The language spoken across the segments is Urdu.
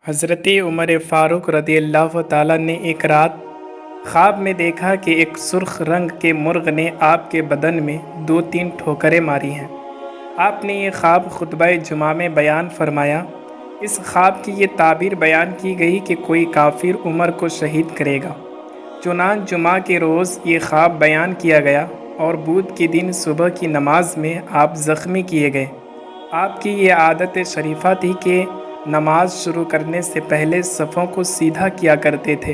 حضرت عمر فاروق رضی اللہ تعالیٰ نے ایک رات خواب میں دیکھا کہ ایک سرخ رنگ کے مرغ نے آپ کے بدن میں 2-3 ٹھوکریں ماری ہیں۔ آپ نے یہ خواب خطبہ جمعہ میں بیان فرمایا۔ اس خواب کی یہ تعبیر بیان کی گئی کہ کوئی کافر عمر کو شہید کرے گا۔ چنانچہ جمعہ کے روز یہ خواب بیان کیا گیا اور بدھ کے دن صبح کی نماز میں آپ زخمی کیے گئے۔ آپ کی یہ عادت شریفہ تھی کہ نماز شروع کرنے سے پہلے صفوں کو سیدھا کیا کرتے تھے۔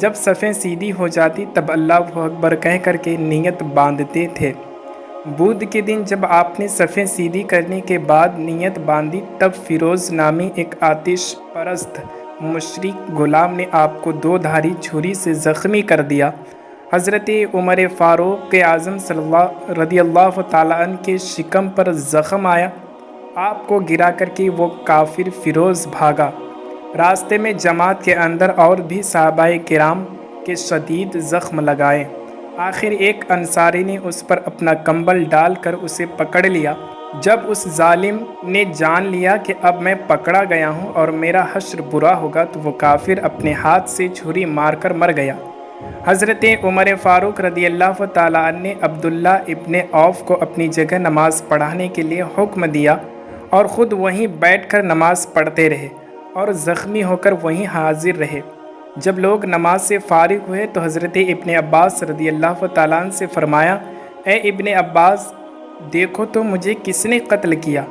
جب صفیں سیدھی ہو جاتی تب اللہ اکبر کہہ کر کے نیت باندھتے تھے۔ بدھ کے دن جب آپ نے صفیں سیدھی کرنے کے بعد نیت باندھی تب فیروز نامی ایک آتش پرست مشرک غلام نے آپ کو 2 دھاری چھری سے زخمی کر دیا۔ حضرت عمر فاروق اعظم رضی اللہ تعالیٰ عنہ کے شکم پر زخم آیا۔ آپ کو گرا کر کے وہ کافر فیروز بھاگا۔ راستے میں جماعت کے اندر اور بھی صحابہ کرام کے شدید زخم لگائے۔ آخر ایک انصاری نے اس پر اپنا کمبل ڈال کر اسے پکڑ لیا۔ جب اس ظالم نے جان لیا کہ اب میں پکڑا گیا ہوں اور میرا حشر برا ہوگا تو وہ کافر اپنے ہاتھ سے چھری مار کر مر گیا۔ حضرت عمر فاروق رضی اللہ تعالیٰ عنہ نے عبداللہ ابن عوف کو اپنی جگہ نماز پڑھانے کے لیے حکم دیا اور خود وہیں بیٹھ کر نماز پڑھتے رہے اور زخمی ہو کر وہیں حاضر رہے۔ جب لوگ نماز سے فارغ ہوئے تو حضرت ابن عباس رضی اللہ تعالیٰ عنہ سے فرمایا، اے ابن عباس، دیکھو تو مجھے کس نے قتل کیا؟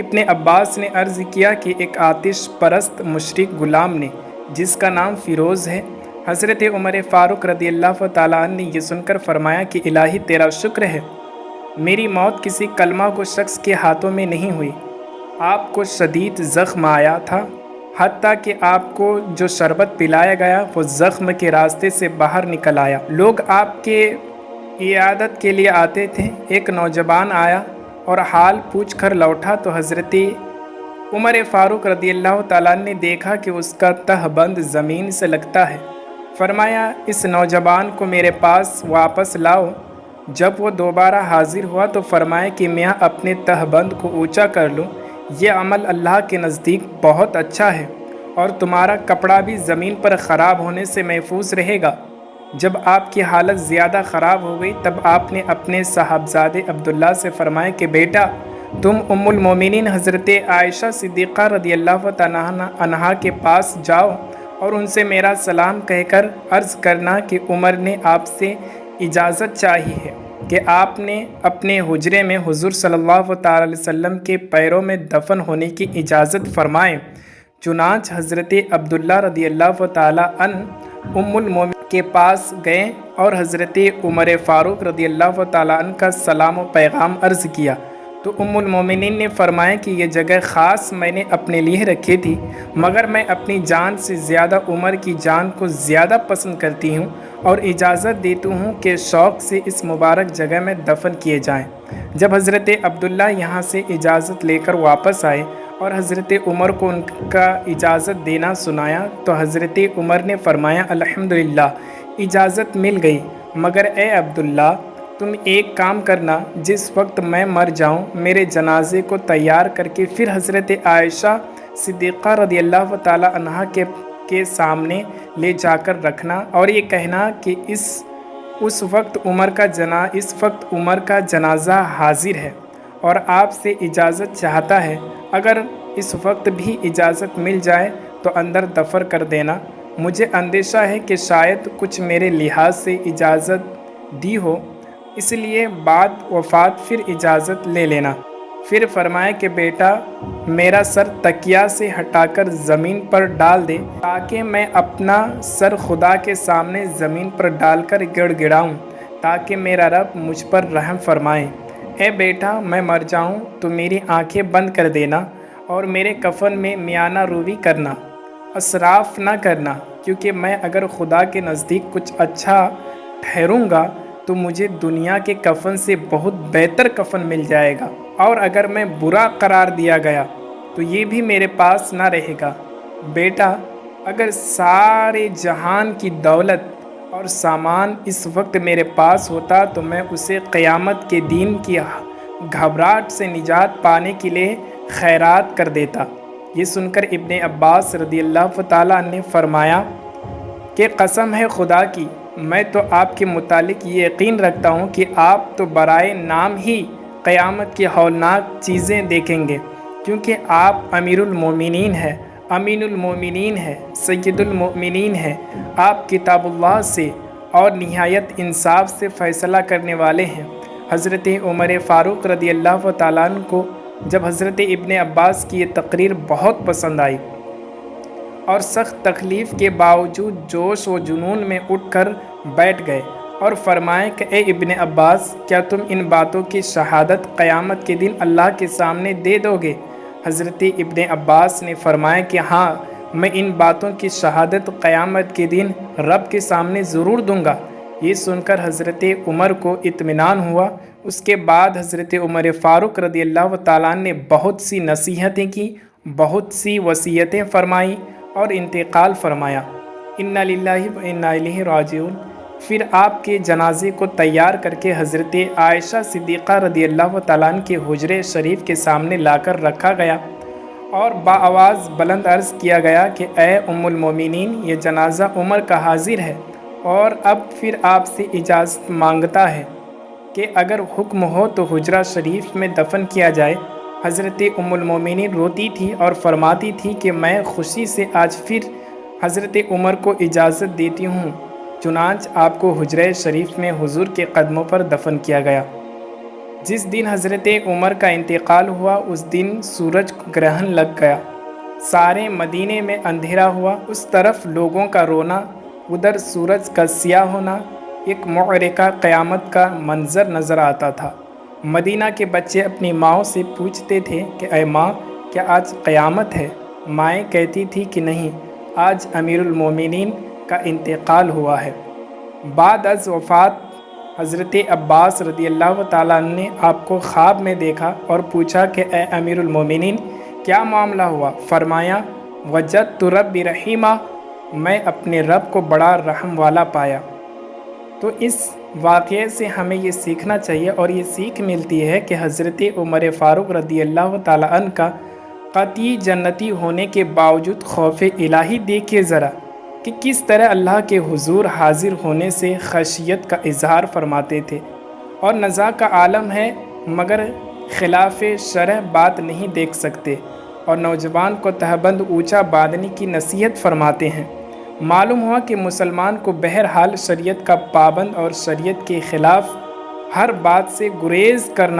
ابن عباس نے عرض کیا کہ ایک آتش پرست مشرک غلام نے جس کا نام فیروز ہے۔ حضرت عمر فاروق رضی اللہ تعالیٰ عنہ نے یہ سن کر فرمایا کہ الہی تیرا شکر ہے، میری موت کسی کلمہ گو شخص کے ہاتھوں میں نہیں ہوئی۔ آپ کو شدید زخم آیا تھا، حتیٰ کہ آپ کو جو شربت پلایا گیا وہ زخم کے راستے سے باہر نکل آیا۔ لوگ آپ کے عیادت کے لیے آتے تھے۔ ایک نوجوان آیا اور حال پوچھ کر لوٹا تو حضرت عمر فاروق رضی اللہ تعالیٰ نے دیکھا کہ اس کا تہبند زمین سے لگتا ہے۔ فرمایا، اس نوجوان کو میرے پاس واپس لاؤ۔ جب وہ دوبارہ حاضر ہوا تو فرمایا کہ میں اپنے تہبند کو اونچا کر لوں، یہ عمل اللہ کے نزدیک بہت اچھا ہے اور تمہارا کپڑا بھی زمین پر خراب ہونے سے محفوظ رہے گا۔ جب آپ کی حالت زیادہ خراب ہو گئی تب آپ نے اپنے صاحبزادے عبداللہ سے فرمایا کہ بیٹا، تم ام المومنین حضرت عائشہ صدیقہ رضی اللہ تعالیٰ عنہا کے پاس جاؤ اور ان سے میرا سلام کہہ کر عرض کرنا کہ عمر نے آپ سے اجازت چاہی ہے کہ آپ نے اپنے حجرے میں حضور صلی اللہ تعالیٰ علیہ وسلم کے پیروں میں دفن ہونے کی اجازت فرمائیں۔ چنانچہ حضرت عبداللہ رضی اللہ تعالیٰ عنہ ام المومنین کے پاس گئے اور حضرت عمر فاروق رضی اللہ تعالیٰ عنہ کا سلام و پیغام عرض کیا تو ام المومنین نے فرمایا کہ یہ جگہ خاص میں نے اپنے لیے رکھی تھی، مگر میں اپنی جان سے زیادہ عمر کی جان کو زیادہ پسند کرتی ہوں اور اجازت دیتی ہوں کہ شوق سے اس مبارک جگہ میں دفن کیے جائیں۔ جب حضرت عبداللہ یہاں سے اجازت لے کر واپس آئے اور حضرت عمر کو ان کا اجازت دینا سنایا تو حضرت عمر نے فرمایا، الحمدللہ، اجازت مل گئی، مگر اے عبداللہ، تم ایک کام کرنا، جس وقت میں مر جاؤں میرے جنازے کو تیار کر کے پھر حضرت عائشہ صدیقہ رضی اللہ تعالیٰ عنہا کے سامنے لے جا کر رکھنا اور یہ کہنا کہ اس وقت عمر کا جنازہ حاضر ہے اور آپ سے اجازت چاہتا ہے۔ اگر اس وقت بھی اجازت مل جائے تو اندر دفن کر دینا۔ مجھے اندیشہ ہے کہ شاید کچھ میرے لحاظ سے اجازت دی ہو، اس لیے بعد وفات پھر اجازت لے لینا۔ پھر فرمایا کہ بیٹا، میرا سر تکیہ سے ہٹا کر زمین پر ڈال دے تاکہ میں اپنا سر خدا کے سامنے زمین پر ڈال کر گڑ گڑاؤں تاکہ میرا رب مجھ پر رحم فرمائے۔ اے بیٹا، میں مر جاؤں تو میری آنکھیں بند کر دینا اور میرے کفن میں میانہ روی کرنا، اسراف نہ کرنا، کیونکہ میں اگر خدا کے نزدیک کچھ اچھا ٹھہروں گا تو مجھے دنیا کے کفن سے بہت بہتر کفن مل جائے گا، اور اگر میں برا قرار دیا گیا تو یہ بھی میرے پاس نہ رہے گا۔ بیٹا، اگر سارے جہان کی دولت اور سامان اس وقت میرے پاس ہوتا تو میں اسے قیامت کے دن کی گھبراہٹ سے نجات پانے کے لیے خیرات کر دیتا۔ یہ سن کر ابن عباس رضی اللہ تعالیٰ نے فرمایا کہ قسم ہے خدا کی، میں تو آپ کے متعلق یہ یقین رکھتا ہوں کہ آپ تو برائے نام ہی قیامت کی ہولناک چیزیں دیکھیں گے، کیونکہ آپ امیر المومنین ہیں، امین المومنین ہے، سید المؤمنین ہے، آپ کتاب اللہ سے اور نہایت انصاف سے فیصلہ کرنے والے ہیں۔ حضرت عمر فاروق رضی اللہ تعالیٰ عنہ کو جب حضرت ابن عباس کی یہ تقریر بہت پسند آئی اور سخت تکلیف کے باوجود جوش و جنون میں اٹھ کر بیٹھ گئے اور فرمائے کہ اے ابن عباس، کیا تم ان باتوں کی شہادت قیامت کے دن اللہ کے سامنے دے دو گے؟ حضرت ابن عباس نے فرمایا کہ ہاں، میں ان باتوں کی شہادت قیامت کے دن رب کے سامنے ضرور دوں گا۔ یہ سن کر حضرت عمر کو اطمینان ہوا۔ اس کے بعد حضرت عمر فاروق رضی اللہ تعالیٰ نے بہت سی نصیحتیں کی، بہت سی وصیتیں فرمائیں اور انتقال فرمایا۔ انا للہ و انا الیہ راجعون۔ پھر آپ کے جنازے کو تیار کر کے حضرت عائشہ صدیقہ رضی اللہ تعالیٰ عنہ کے حجرے شریف کے سامنے لا کر رکھا گیا اور بآواز بلند عرض کیا گیا کہ اے ام المومنین، یہ جنازہ عمر کا حاضر ہے اور اب پھر آپ سے اجازت مانگتا ہے کہ اگر حکم ہو تو حجرہ شریف میں دفن کیا جائے۔ حضرت ام المومنین روتی تھی اور فرماتی تھی کہ میں خوشی سے آج پھر حضرت عمر کو اجازت دیتی ہوں۔ چنانچہ آپ کو حجرہ شریف میں حضور کے قدموں پر دفن کیا گیا۔ جس دن حضرت عمر کا انتقال ہوا اس دن سورج کو گرہن لگ گیا، سارے مدینے میں اندھیرا ہوا، اس طرف لوگوں کا رونا، ادھر سورج کا سیاہ ہونا، ایک معرکہ قیامت کا منظر نظر آتا تھا۔ مدینہ کے بچے اپنی ماں سے پوچھتے تھے کہ اے ماں، کیا آج قیامت ہے؟ مائیں کہتی تھی کہ نہیں، آج امیر المومنین کا انتقال ہوا ہے۔ بعد از وفات حضرت عباس رضی اللہ تعالیٰ عنہ نے آپ کو خواب میں دیکھا اور پوچھا کہ اے امیر المومنین، کیا معاملہ ہوا؟ فرمایا وجدت ربی رحیمہ، میں اپنے رب کو بڑا رحم والا پایا۔ تو اس واقعے سے ہمیں یہ سیکھنا چاہیے اور یہ سیکھ ملتی ہے کہ حضرت عمر فاروق رضی اللہ تعالیٰ عنہ کا قطعی جنتی ہونے کے باوجود خوف الہی دیکھیے ذرا کہ کس طرح اللہ کے حضور حاضر ہونے سے خشیت کا اظہار فرماتے تھے، اور نزاع کا عالم ہے مگر خلاف شرع بات نہیں دیکھ سکتے، اور نوجوان کو تہبند اونچا باندھنے کی نصیحت فرماتے ہیں۔ معلوم ہوا کہ مسلمان کو بہرحال شریعت کا پابند اور شریعت کے خلاف ہر بات سے گریز کرنا